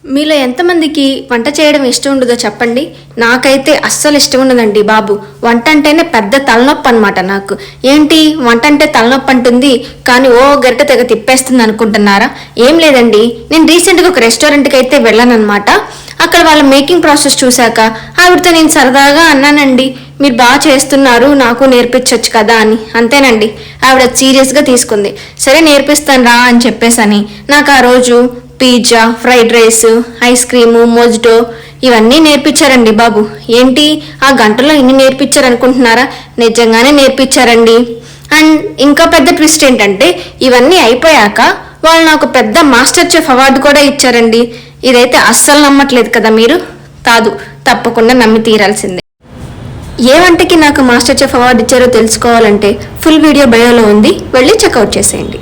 మీలో ఎంతమందికి వంట చేయడం ఇష్టం ఉండదో చెప్పండి. నాకైతే అస్సలు ఇష్టం ఉండదండి బాబు. వంట అంటేనే పెద్ద తలనొప్పి అనమాట నాకు. ఏంటి వంట అంటే తలనొప్పి అంటుంది కానీ ఓ గరిట తెగ తిప్పేస్తుంది అనుకుంటున్నారా? ఏం లేదండి, నేను రీసెంట్గా ఒక రెస్టారెంట్కి అయితే వెళ్ళాను అనమాట. అక్కడ వాళ్ళ మేకింగ్ ప్రాసెస్ చూశాక ఆవిడతో నేను సరదాగా అన్నానండి, మీరు బాగా చేస్తున్నారు, నాకు నేర్పించవచ్చు కదా అని. అంతేనండి, ఆవిడ సీరియస్గా తీసుకుంది. సరే నేర్పిస్తాను రా అని చెప్పేసని నాకు ఆ రోజు pizza, fried rice, ice cream, mojito ఇవన్నీ నేర్పించారండి బాబు. ఏంటి ఆ గంటలో ఇన్ని నేర్పించారనుకుంటున్నారా? నిజంగానే నేర్పించారండి. అండ్ ఇంకా పెద్ద ట్విస్ట్ ఏంటంటే ఇవన్నీ అయిపోయాక వాళ్ళు నాకు పెద్ద మాస్టర్ చెఫ్ అవార్డు కూడా ఇచ్చారండి. ఇదైతే అస్సలు నమ్మట్లేదు కదా మీరు? కాదు, తప్పకుండా నమ్మి తీరాల్సిందే. ఏ వంటకి నాకు మాస్టర్ చెఫ్ అవార్డు ఇచ్చారో తెలుసుకోవాలంటే ఫుల్ వీడియో బయోలో ఉంది, వెళ్ళి చెక్అవుట్ చేసేయండి.